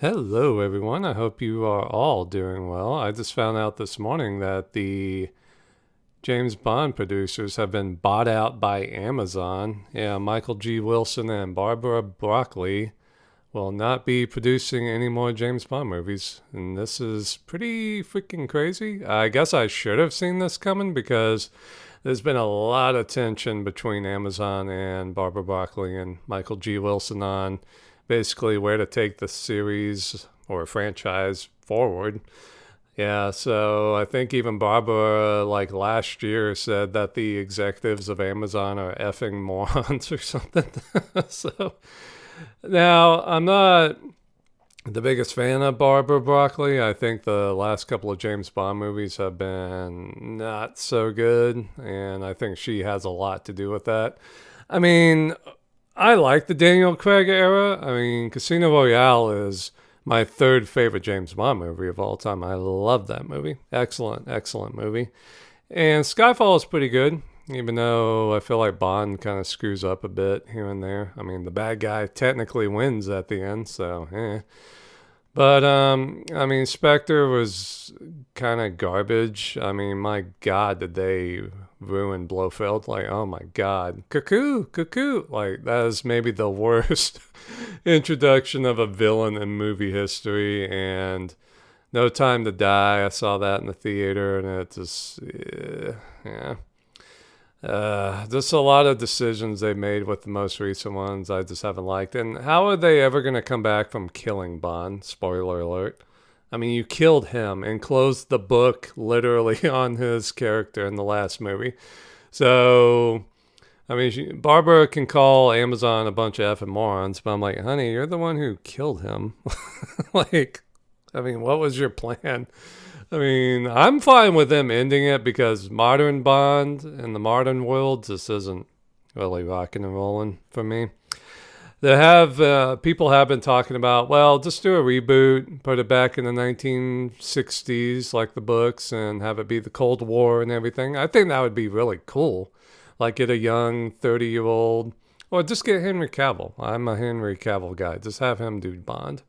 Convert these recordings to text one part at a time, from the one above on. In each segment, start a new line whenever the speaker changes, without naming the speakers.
Hello, everyone. I hope you are all doing well. I just found out this morning that the James Bond producers have been bought out by Amazon. Yeah, Michael G. Wilson and Barbara Broccoli will not be producing any more James Bond movies. And this is pretty freaking crazy. I guess I should have seen this coming because there's been a lot of tension between Amazon and Barbara Broccoli and Michael G. Wilson on basically where to take the series or franchise forward. Yeah, so I think even Barbara, like last year, said that the executives of Amazon are effing morons or something. So now I'm not the biggest fan of Barbara Broccoli. I think the last couple of James Bond movies have been not so good, and I think she has a lot to do with that. I mean, I like the Daniel Craig era. I mean, Casino Royale is my third favorite James Bond movie of all time. I love that movie. Excellent, excellent movie. And Skyfall is pretty good, even though I feel like Bond kind of screws up a bit here and there. I mean, the bad guy technically wins at the end, so eh. But I mean, Spectre was kind of garbage. I mean, my God, did they ruin Blofeld? Like, oh my God, cuckoo, cuckoo! Like that is maybe the worst introduction of a villain in movie history. And No Time to Die, I saw that in the theater, and it just, yeah. Just a lot of decisions they made with the most recent ones I just haven't liked. And how are they ever going to come back from killing Bond? Spoiler alert. I mean, you killed him and closed the book literally on his character in the last movie. So, I mean, Barbara can call Amazon a bunch of effing morons, but I'm like, honey, you're the one who killed him. Like, I mean, what was your plan? I mean, I'm fine with them ending it because modern Bond in the modern world just isn't really rocking and rolling for me. They have people have been talking about, well, just do a reboot, put it back in the 1960s like the books, and have it be the Cold War and everything. I think that would be really cool. Like get a young 30-year-old, or just get Henry Cavill. I'm a Henry Cavill guy. Just have him do Bond.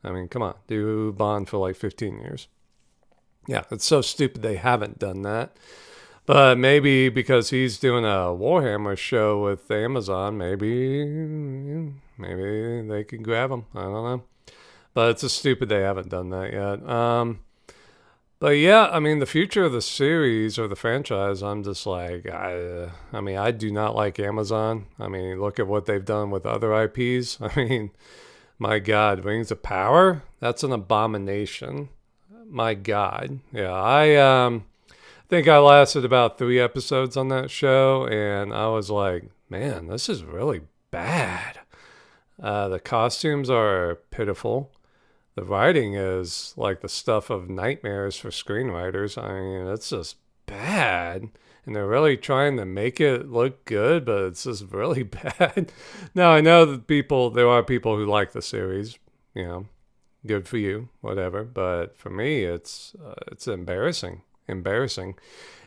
I mean, come on, do Bond for like 15 years. Yeah, it's so stupid they haven't done that. But maybe because he's doing a Warhammer show with Amazon, maybe they can grab him. I don't know. But it's just stupid they haven't done that yet. But yeah, I mean, the future of the series or the franchise, I'm just like, I mean, I do not like Amazon. I mean, look at what they've done with other IPs. I mean, my God, Rings of Power? That's an abomination. My God. Yeah, I think I lasted about 3 episodes on that show, and I was like, man, this is really bad. The costumes are pitiful. The writing is like the stuff of nightmares for screenwriters. I mean, it's just bad. And they're really trying to make it look good, but it's just really bad. Now, I know that there are people who like the series, you know, good for you, whatever. But for me, it's embarrassing.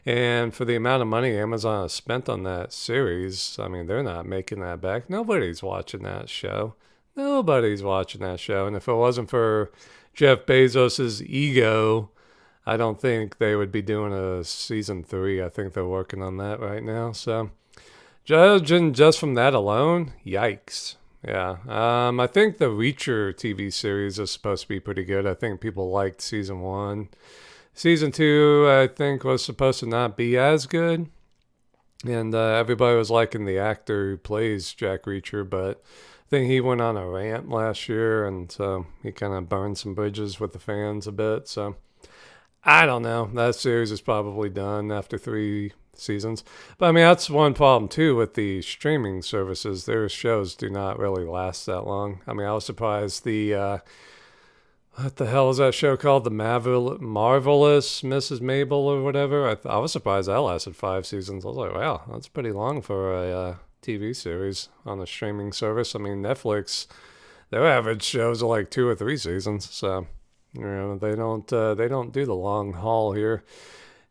And for the amount of money Amazon has spent on that series, I mean, they're not making that back. Nobody's watching that show. Nobody's watching that show. And if it wasn't for Jeff Bezos's ego, I don't think they would be doing a season 3. I think they're working on that right now. So, judging just from that alone, yikes. Yeah. I think the Reacher TV series is supposed to be pretty good. I think people liked season 1. Season 2, I think, was supposed to not be as good. And everybody was liking the actor who plays Jack Reacher, but I think he went on a rant last year, and so he kind of burned some bridges with the fans a bit. So I don't know. That series is probably done after 3 seasons. But I mean, that's one problem too with the streaming services. Their shows do not really last that long. I mean, I was surprised what the hell is that show called? The Marvelous Mrs. Mabel or whatever. I was surprised that lasted 5 seasons. I was like, wow, that's pretty long for a TV series on a streaming service. I mean, Netflix, their average shows are like 2 or 3 seasons. So, you know, they don't do the long haul here.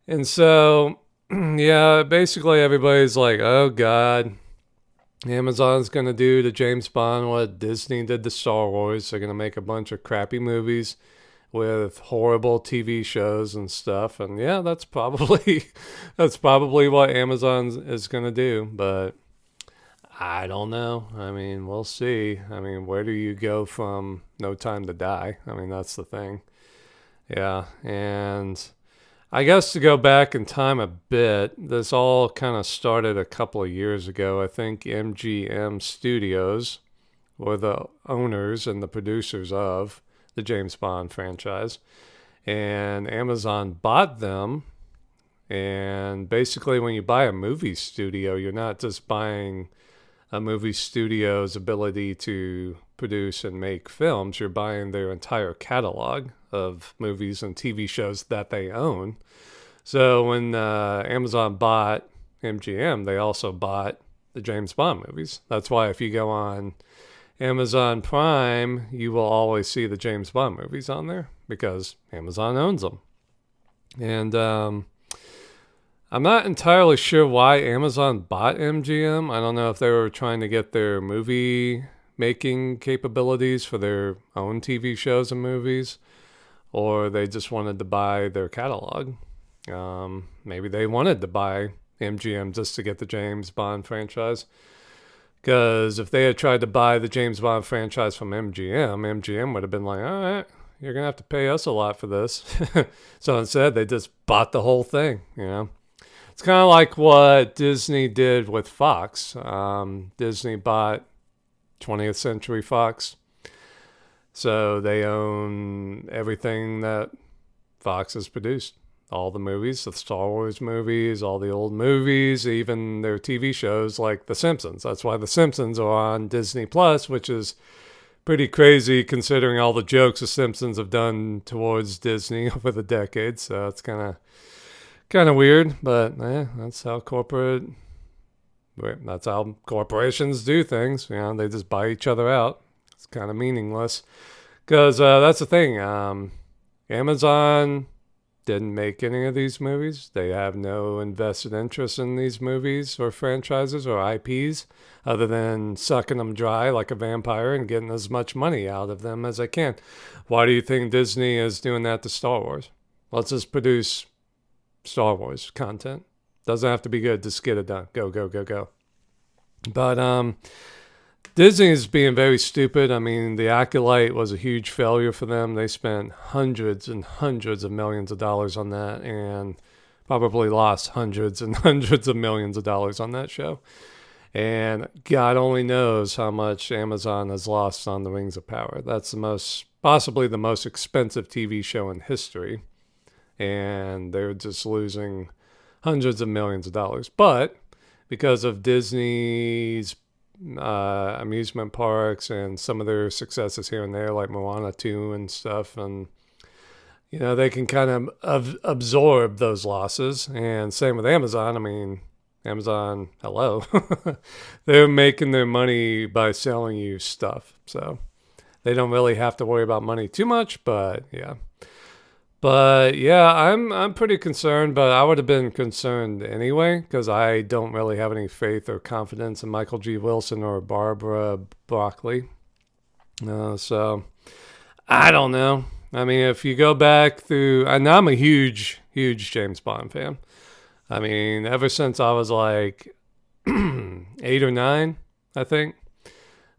And so, yeah, basically everybody's like, oh God, Amazon's going to do to James Bond what Disney did to Star Wars. They're going to make a bunch of crappy movies with horrible TV shows and stuff. And yeah, that's probably that's probably what Amazon is going to do, but I don't know. I mean, we'll see. I mean, where do you go from No Time to Die? I mean, that's the thing. Yeah, and I guess to go back in time a bit, this all kind of started a couple of years ago. I think MGM Studios were the owners and the producers of the James Bond franchise, and Amazon bought them. And basically, when you buy a movie studio, you're not just buying a movie studio's ability to produce and make films, you're buying their entire catalog of movies and TV shows that they own. So when Amazon bought MGM, they also bought the James Bond movies. That's why if you go on Amazon Prime, you will always see the James Bond movies on there because Amazon owns them. And I'm not entirely sure why Amazon bought MGM. I don't know if they were trying to get their movie making capabilities for their own TV shows and movies, or they just wanted to buy their catalog. Maybe they wanted to buy MGM just to get the James Bond franchise. Because if they had tried to buy the James Bond franchise from MGM would have been like, all right, you're going to have to pay us a lot for this. So instead, they just bought the whole thing, you know. It's kind of like what Disney did with Fox. Disney bought 20th Century Fox. So they own everything that Fox has produced. All the movies, the Star Wars movies, all the old movies, even their TV shows like The Simpsons. That's why The Simpsons are on Disney Plus, which is pretty crazy considering all the jokes The Simpsons have done towards Disney over the decades. So it's kind of weird, but that's how corporations do things. You know, they just buy each other out. It's kind of meaningless because that's the thing. Amazon didn't make any of these movies. They have no invested interest in these movies or franchises or IPs other than sucking them dry like a vampire and getting as much money out of them as they can. Why do you think Disney is doing that to Star Wars? Let's just produce Star Wars content. Doesn't have to be good. Just get it done. Go, go, go, go. But Disney is being very stupid. I mean, The Acolyte was a huge failure for them. They spent hundreds and hundreds of millions of dollars on that and probably lost hundreds and hundreds of millions of dollars on that show. And God only knows how much Amazon has lost on The Rings of Power. That's possibly the most expensive TV show in history. And they're just losing hundreds of millions of dollars. But because of Disney's amusement parks and some of their successes here and there, like Moana 2 and stuff, and you know, they can kind of absorb those losses. And same with Amazon. I mean, Amazon, hello. They're making their money by selling you stuff. So they don't really have to worry about money too much, but yeah. But yeah, I'm pretty concerned, but I would have been concerned anyway because I don't really have any faith or confidence in Michael G. Wilson or Barbara Broccoli. So I don't know. I mean, if you go back through, and I'm a huge, huge James Bond fan. I mean, ever since I was like 8 or 9, I think.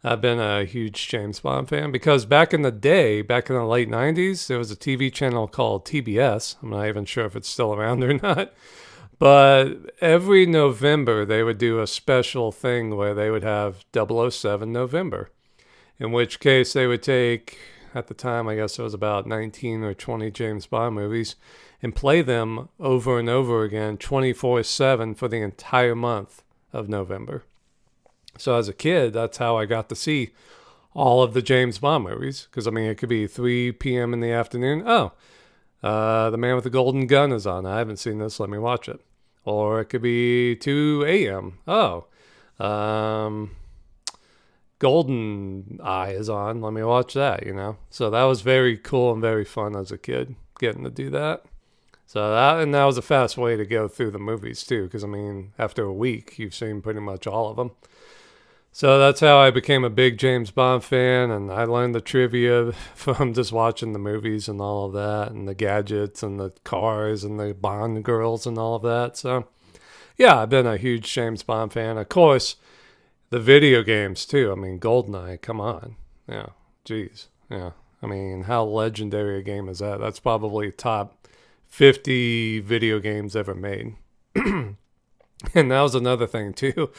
I've been a huge James Bond fan because back in the day, back in the late 90s, there was a TV channel called TBS. I'm not even sure if it's still around or not. But every November, they would do a special thing where they would have 007 November, in which case they would take, at the time, I guess it was about 19 or 20 James Bond movies, and play them over and over again 24/7 for the entire month of November. So as a kid, that's how I got to see all of the James Bond movies. Because, I mean, it could be 3 p.m. in the afternoon. Oh, The Man with the Golden Gun is on. I haven't seen this. Let me watch it. Or it could be 2 a.m. Oh, Golden Eye is on. Let me watch that, you know. So that was very cool and very fun as a kid, getting to do that. So that was a fast way to go through the movies, too. Because, I mean, after a week, you've seen pretty much all of them. So that's how I became a big James Bond fan, and I learned the trivia from just watching the movies and all of that, and the gadgets and the cars and the Bond girls and all of that. So yeah, I've been a huge James Bond fan. Of course, the video games too. I mean, GoldenEye, come on. Yeah, geez. Yeah. I mean, how legendary a game is that? That's probably top 50 video games ever made. And that was another thing too.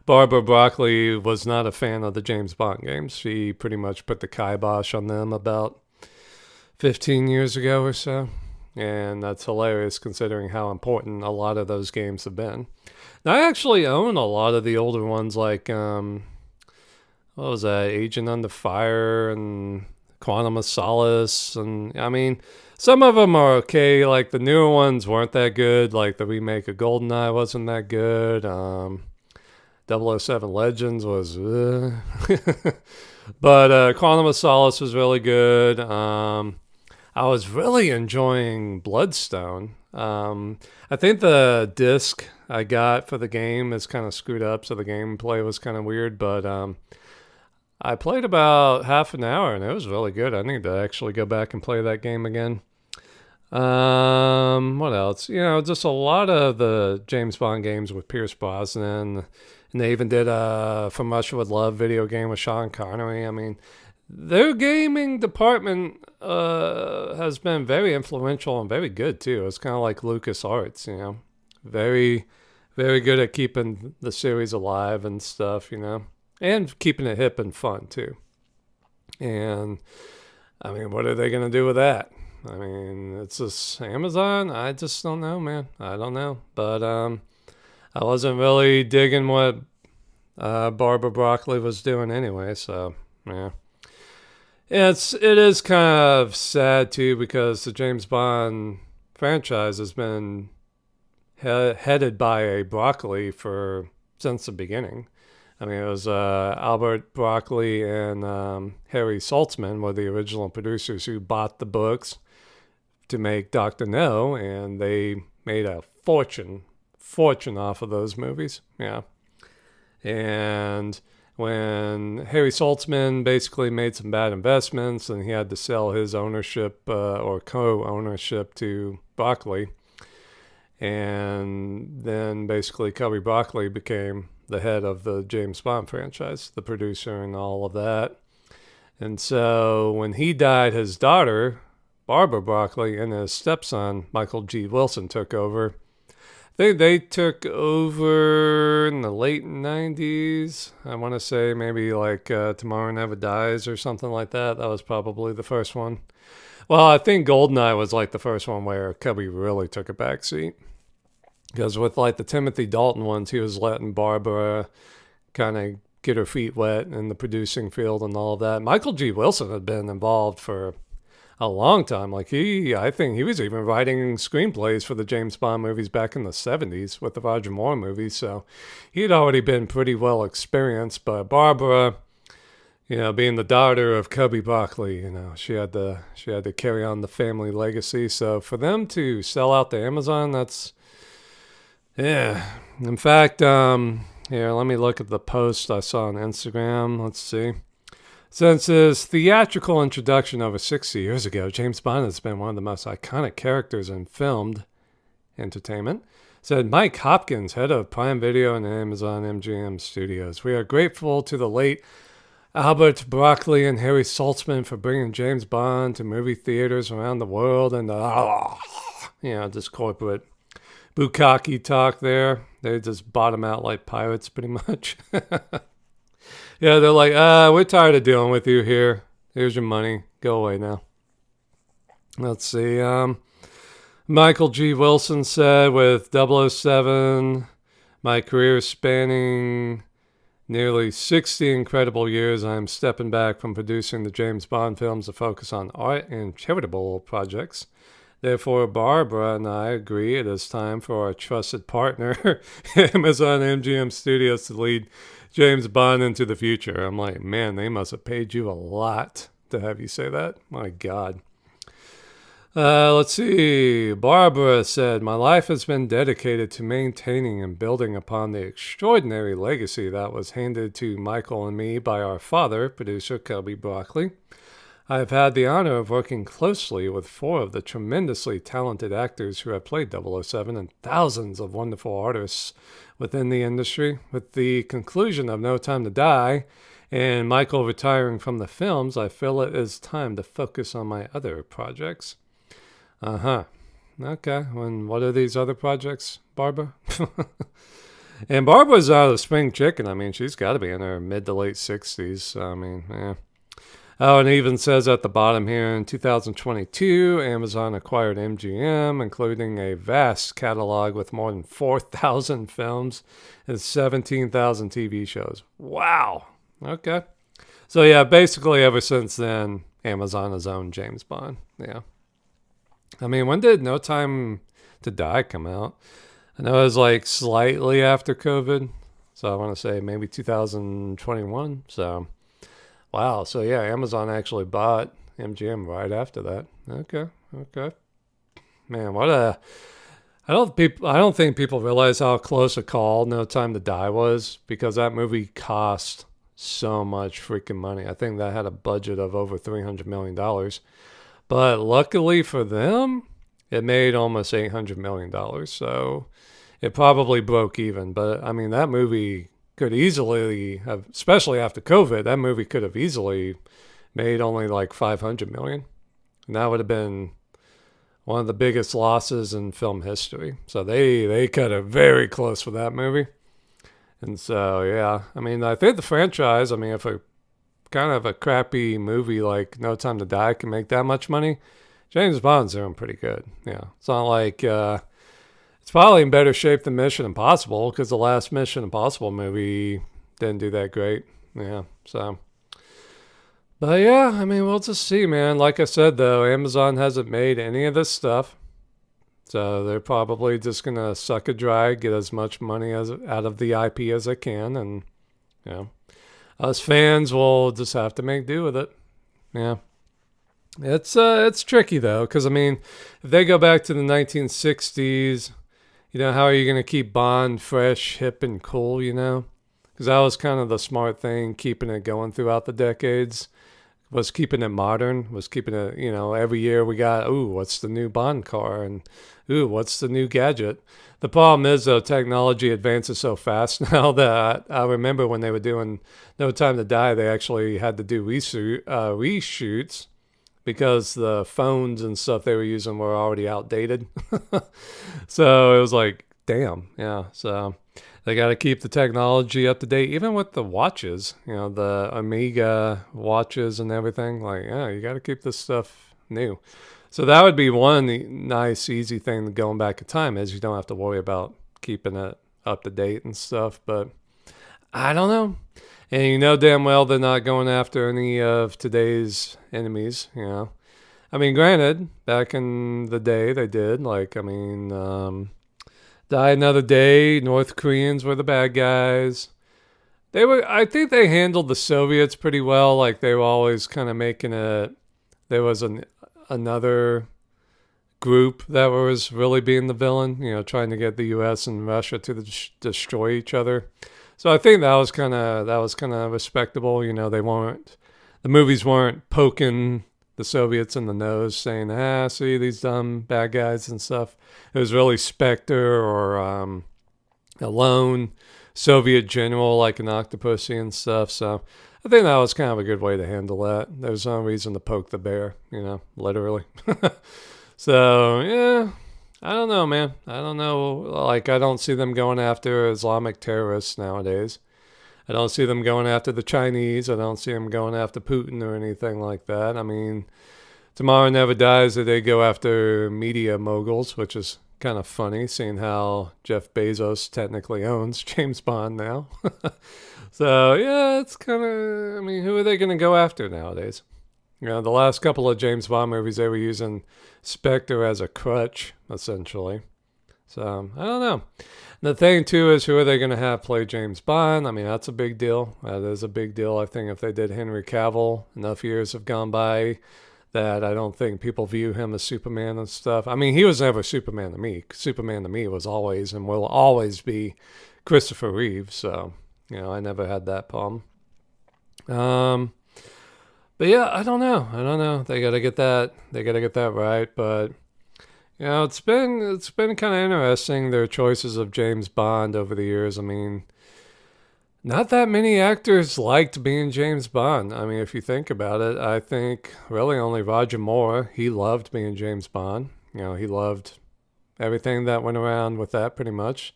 Barbara Broccoli was not a fan of the James Bond games. She pretty much put the kibosh on them about 15 years ago or so. And that's hilarious considering how important a lot of those games have been. Now, I actually own a lot of the older ones, like, what was that, Agent Under Fire and Quantum of Solace. And I mean, some of them are okay. Like the newer ones weren't that good. Like the remake of GoldenEye wasn't that good. 007 Legends was, but Quantum of Solace was really good. I was really enjoying Bloodstone. I think the disc I got for the game is kind of screwed up, so the gameplay was kind of weird. But I played about half an hour, and it was really good. I need to actually go back and play that game again. What else? You know, just a lot of the James Bond games with Pierce Brosnan, and they even did a From Russia with Love video game with Sean Connery. I mean, their gaming department has been very influential and very good too. It's kind of like LucasArts, you know, very, very good at keeping the series alive and stuff, you know, and keeping it hip and fun too. And I mean, what are they going to do with that? I mean, it's just Amazon. I just don't know, man. I don't know. But I wasn't really digging what Barbara Broccoli was doing anyway. So yeah, it is kind of sad too because the James Bond franchise has been headed by a Broccoli for since the beginning. I mean, it was Albert Broccoli and Harry Saltzman were the original producers who bought the books to make Dr. No, and they made a fortune off of those movies. Yeah. And when Harry Saltzman basically made some bad investments and he had to sell his ownership or co-ownership to Broccoli, and then basically Cubby Broccoli became the head of the James Bond franchise, the producer and all of that. And so when he died, his daughter, Barbara Broccoli, and his stepson, Michael G. Wilson, took over. They took over in the late 90s. I want to say maybe like Tomorrow Never Dies or something like that. That was probably the first one. Well, I think GoldenEye was like the first one where Cubby really took a back seat. Because with like the Timothy Dalton ones, he was letting Barbara kind of get her feet wet in the producing field and all of that. Michael G. Wilson had been involved for a long time. Like I think he was even writing screenplays for the James Bond movies back in the 70s with the Roger Moore movies. So he had already been pretty well experienced. But Barbara, you know, being the daughter of Cubby Broccoli, you know, she had to carry on the family legacy. So for them to sell out to Amazon, that's, yeah. In fact, here, let me look at the post I saw on Instagram. Let's see. Since his theatrical introduction over 60 years ago, James Bond has been one of the most iconic characters in filmed entertainment, said Mike Hopkins, head of Prime Video and Amazon MGM Studios. We are grateful to the late Albert Broccoli and Harry Saltzman for bringing James Bond to movie theaters around the world and, just corporate bukkake talk there. They just bottom out like pirates pretty much. Yeah, they're like, we're tired of dealing with you here. Here's your money. Go away now. Let's see. Michael G. Wilson said, with 007, my career spanning nearly 60 incredible years, I'm stepping back from producing the James Bond films to focus on art and charitable projects. Therefore, Barbara and I agree it is time for our trusted partner, Amazon MGM Studios, to lead James Bond into the future. I'm like, man, they must have paid you a lot to have you say that. My God. Let's see. Barbara said, my life has been dedicated to maintaining and building upon the extraordinary legacy that was handed to Michael and me by our father, producer Cubby Broccoli. I have had the honor of working closely with four of the tremendously talented actors who have played 007 and thousands of wonderful artists within the industry. With the conclusion of No Time to Die and Michael retiring from the films, I feel it is time to focus on my other projects. Uh-huh. Okay. And what are these other projects, Barbara? And Barbara's out of spring chicken. I mean, she's got to be in her mid to late 60s. I mean, yeah. Oh, and it even says at the bottom here, in 2022, Amazon acquired MGM, including a vast catalog with more than 4,000 films and 17,000 TV shows. Wow. Okay. So, yeah, basically ever since then, Amazon has owned James Bond. Yeah. I mean, when did No Time to Die come out? I know it was like slightly after COVID. So I want to say maybe 2021. So, wow. So, yeah, Amazon actually bought MGM right after that. Okay. Okay. Man, what a. I don't think people realize how close a call No Time to Die was because that movie cost so much freaking money. I think that had a budget of over $300 million. But luckily for them, it made almost $800 million. So it probably broke even. But I mean, that movie could easily have, especially after COVID, that movie could have easily made only like 500 million. And that would have been one of the biggest losses in film history. So they cut it very close with that movie. And so, yeah, I mean, I think the franchise, I mean, if a kind of a crappy movie like No Time to Die can make that much money, James Bond's doing pretty good. Yeah, it's not like it's probably in better shape than Mission Impossible because the last Mission Impossible movie didn't do that great. Yeah, so. But yeah, I mean, we'll just see, man. Like I said, though, Amazon hasn't made any of this stuff. So they're probably just going to suck it dry, get as much money as out of the IP as they can. And, you know, us fans will just have to make do with it. Yeah. It's tricky, though, because, I mean, if they go back to the 1960s, you know, how are you going to keep Bond fresh, hip, and cool, you know? Because that was kind of the smart thing, keeping it going throughout the decades, was keeping it modern, was keeping it, you know, every year we got, ooh, what's the new Bond car? And, ooh, what's the new gadget? The problem is, though, technology advances so fast now that I remember when they were doing No Time to Die, they actually had to do reshoots because the phones and stuff they were using were already outdated. So it was like, damn, yeah. So they got to keep the technology up to date, even with the watches, you know, the Omega watches and everything. Like, yeah, you got to keep this stuff new. So that would be one nice, easy thing going back in time is you don't have to worry about keeping it up to date and stuff. But I don't know. And you know damn well they're not going after any of today's enemies, you know. I mean, granted, back in the day they did. Like, I mean, Die Another Day, North Koreans were the bad guys. I think they handled the Soviets pretty well. Like, they were always kind of making it, there was another group that was really being the villain, you know, trying to get the U.S. and Russia to destroy each other. So I think that was kind of respectable. You know, the movies weren't poking the Soviets in the nose, saying, see these dumb bad guys and stuff. It was really Spectre or a lone Soviet general like an Octopussy and stuff. So I think that was kind of a good way to handle that. There was no reason to poke the bear, you know, literally. So, yeah, I don't know, man. I don't know. Like, I don't see them going after Islamic terrorists nowadays. I don't see them going after the Chinese. I don't see them going after Putin or anything like that. I mean, Tomorrow Never Dies that they go after media moguls, which is kind of funny, seeing how Jeff Bezos technically owns James Bond now. So, yeah, it's kind of, I mean, who are they going to go after nowadays? You know, the last couple of James Bond movies, they were using Spectre as a crutch, essentially. So, I don't know. The thing, too, is who are they going to have play James Bond? I mean, that's a big deal. That is a big deal. I think if they did Henry Cavill, enough years have gone by that I don't think people view him as Superman and stuff. I mean, he was never Superman to me. Superman to me was always and will always be Christopher Reeve. So, I never had that problem. But yeah, I don't know. They gotta get that. They gotta get that right. But it's been kind of interesting their choices of James Bond over the years. I mean, not that many actors liked being James Bond. I mean, if you think about it, I think really only Roger Moore. He loved being James Bond. He loved everything that went around with that pretty much.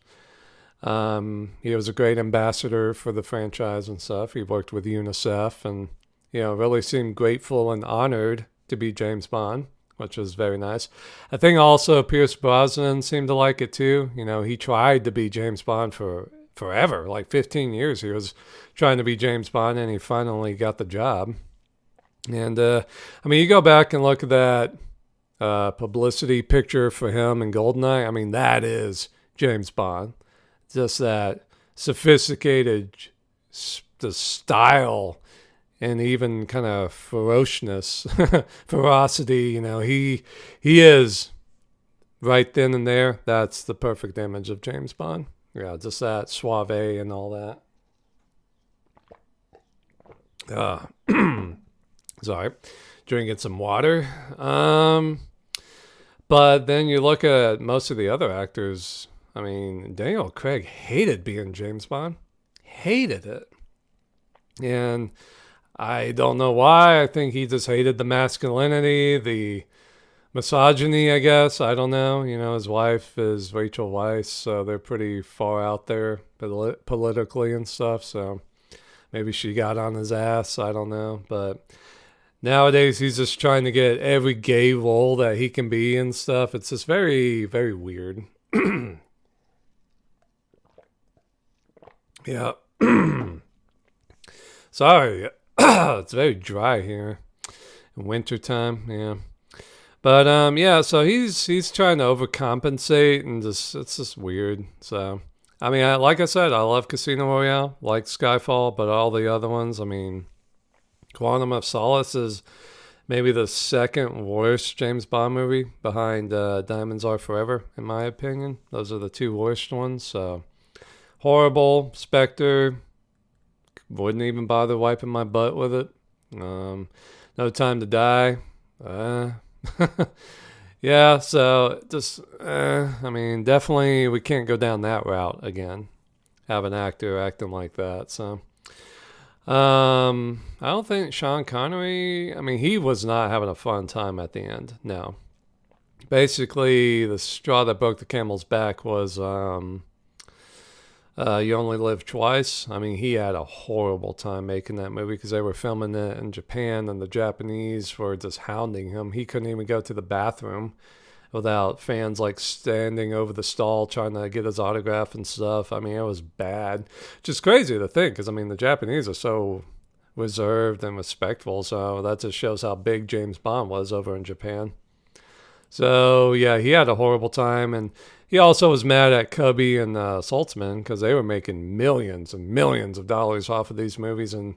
He was a great ambassador for the franchise and stuff. He worked with UNICEF and, really seemed grateful and honored to be James Bond, which was very nice. I think also Pierce Brosnan seemed to like it too. He tried to be James Bond for forever, like 15 years. He was trying to be James Bond and he finally got the job. And, you go back and look at that publicity picture for him in GoldenEye. I mean, that is James Bond. Just that sophisticated, the style, and even kind of ferocity. He is right then and there. That's the perfect image of James Bond. Yeah, just that suave and all that. Sorry, drinking some water. But then you look at most of the other actors. I mean, Daniel Craig hated being James Bond. Hated it. And I don't know why. I think he just hated the masculinity, the misogyny, I guess. I don't know. His wife is Rachel Weisz, so they're pretty far out there politically and stuff. So maybe she got on his ass. I don't know. But nowadays, he's just trying to get every gay role that he can be and stuff. It's just very, very weird. Yeah. Sorry. It's very dry here. In wintertime, yeah. But so he's trying to overcompensate and it's just weird. So I mean, like I said, I love Casino Royale, like Skyfall, but all the other ones, I mean, Quantum of Solace is maybe the second worst James Bond movie behind Diamonds Are Forever, in my opinion. Those are the two worst ones. So horrible. Spectre, wouldn't even bother wiping my butt with it. No Time to Die. Yeah, so just, definitely we can't go down that route again. Have an actor acting like that. So, I don't think Sean Connery, he was not having a fun time at the end. No. Basically, the straw that broke the camel's back was, You Only Live Twice. He had a horrible time making that movie because they were filming it in Japan and the Japanese were just hounding him. He couldn't even go to the bathroom without fans standing over the stall trying to get his autograph and stuff. It was bad. Just crazy to think because, the Japanese are so reserved and respectful. So that just shows how big James Bond was over in Japan. So, yeah, he had a horrible time. And he also was mad at Cubby and Saltzman because they were making millions and millions of dollars off of these movies. And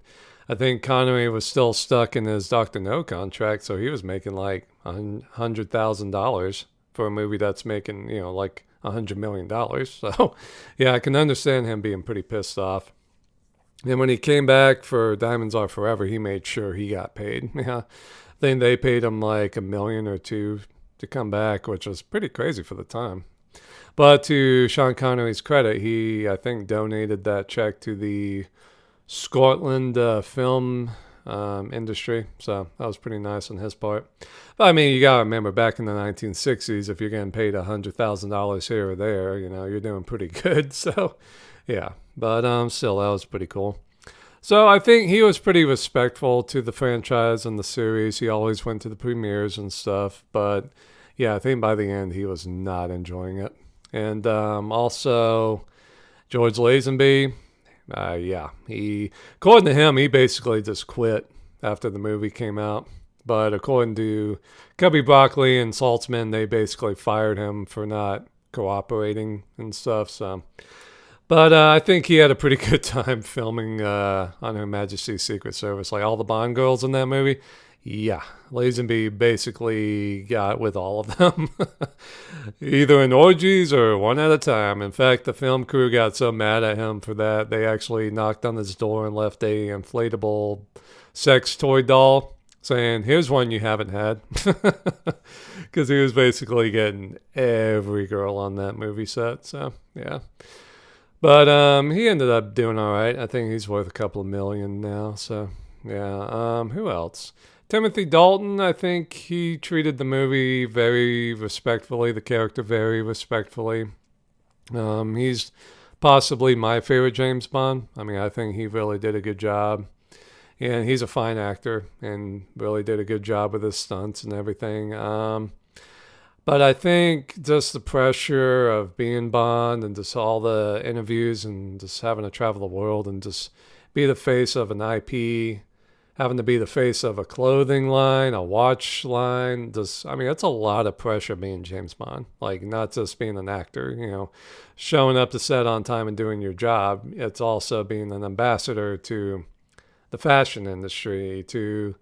I think Connery was still stuck in his Dr. No contract. So he was making like $100,000 for a movie that's making, like $100 million. So, yeah, I can understand him being pretty pissed off. And when he came back for Diamonds Are Forever, he made sure he got paid. Yeah, I think they paid him like $1 million or $2 million to come back, which was pretty crazy for the time. But to Sean Connery's credit, he, I think, donated that check to the Scotland film industry. So that was pretty nice on his part. But, you got to remember, back in the 1960s, if you're getting paid $100,000 here or there, you're doing pretty good. So, yeah. But still, that was pretty cool. So I think he was pretty respectful to the franchise and the series. He always went to the premieres and stuff. But, yeah, I think by the end, he was not enjoying it. And also, George Lazenby, according to him, he basically just quit after the movie came out. But according to Cubby Broccoli and Saltzman, they basically fired him for not cooperating and stuff. So, but I think he had a pretty good time filming on Her Majesty's Secret Service. Like all the Bond girls in that movie, Yeah, Lazenby basically got with all of them, either in orgies or one at a time. In fact, the film crew got so mad at him for that, they actually knocked on his door and left a inflatable sex toy doll saying, "Here's one you haven't had," because he was basically getting every girl on that movie set. So yeah, but he ended up doing all right. I think he's worth a couple of million now. So yeah, who else? Timothy Dalton, I think he treated the movie very respectfully, the character very respectfully. He's possibly my favorite James Bond. I mean, I think he really did a good job. And he's a fine actor and really did a good job with his stunts and everything. But I think just the pressure of being Bond and just all the interviews and just having to travel the world and just be the face of an IP, having to be the face of a clothing line, a watch line. Just, I mean, that's a lot of pressure being James Bond. Like, not just being an actor, showing up to set on time and doing your job. It's also being an ambassador to the fashion industry, to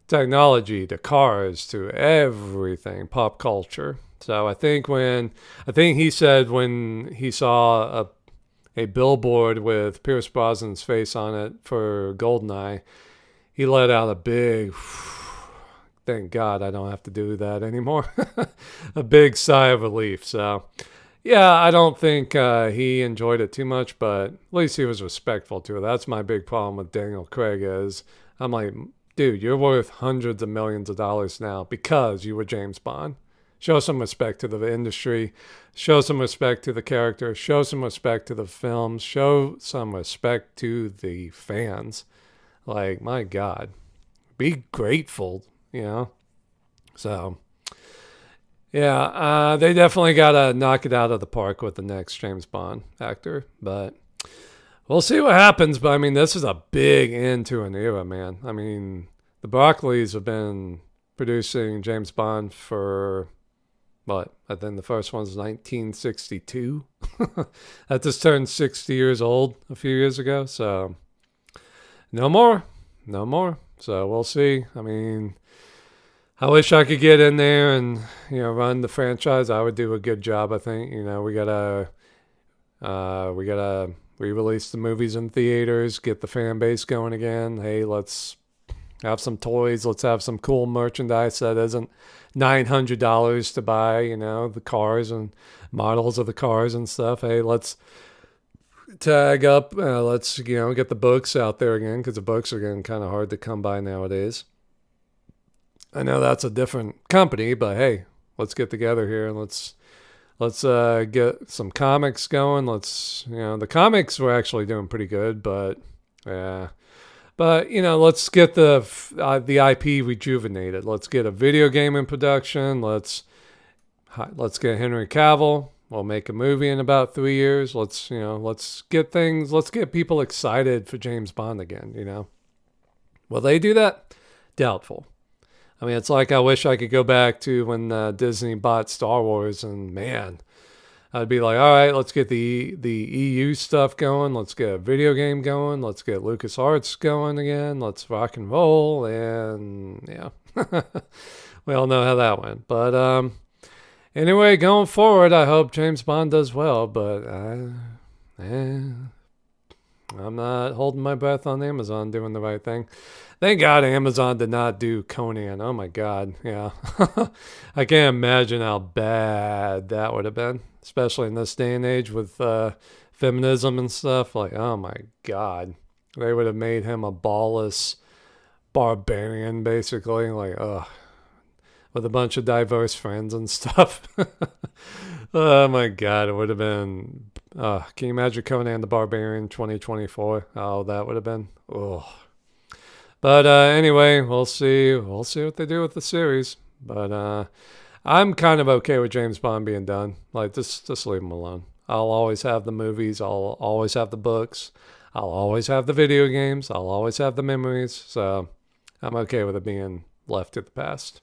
technology, to cars, to everything, pop culture. So I think he said when he saw a billboard with Pierce Brosnan's face on it for Goldeneye, he let out a big, thank God I don't have to do that anymore, a big sigh of relief. So yeah, I don't think he enjoyed it too much, but at least he was respectful to it. That's my big problem with Daniel Craig is I'm like, dude, you're worth hundreds of millions of dollars now because you were James Bond. Show some respect to the industry. Show some respect to the character. Show some respect to the films. Show some respect to the fans. Like, my God. Be grateful. So, yeah, they definitely got to knock it out of the park with the next James Bond actor. But we'll see what happens. But, I mean, this is a big end to an era, man. I mean, the Broccoli's have been producing James Bond for, what? I think the first one's 1962. That just turned 60 years old a few years ago. So, no more. So, we'll see. I mean, I wish I could get in there and, run the franchise. I would do a good job, I think. We gotta re-release the movies in theaters, get the fan base going again. Hey, let's have some toys. Let's have some cool merchandise that isn't $900 to buy, the cars and models of the cars and stuff. Hey, let's tag up. Let's, get the books out there again because the books are getting kind of hard to come by nowadays. I know that's a different company, but hey, let's get together here and let's get some comics going. The comics were actually doing pretty good, but yeah. But, let's get the IP rejuvenated. Let's get a video game in production. Let's get Henry Cavill. We'll make a movie in about 3 years. Let's get people excited for James Bond again, Will they do that? Doubtful. I mean, it's like I wish I could go back to when Disney bought Star Wars, and man, I'd be like, all right, let's get the EU stuff going. Let's get a video game going. Let's get LucasArts going again. Let's rock and roll. And yeah, we all know how that went. But anyway, going forward, I hope James Bond does well. But I'm not holding my breath on Amazon doing the right thing. Thank God Amazon did not do Conan. Oh my God. Yeah. I can't imagine how bad that would have been, especially in this day and age with feminism and stuff. Like, oh my God. They would have made him a ballless barbarian, basically. Like, ugh. With a bunch of diverse friends and stuff. Oh my God. It would have been. Can you imagine Conan the Barbarian 2024? Oh, that would have been. Ugh. But anyway, we'll see. We'll see what they do with the series. But I'm kind of okay with James Bond being done. Like, just leave him alone. I'll always have the movies. I'll always have the books. I'll always have the video games. I'll always have the memories. So I'm okay with it being left to the past.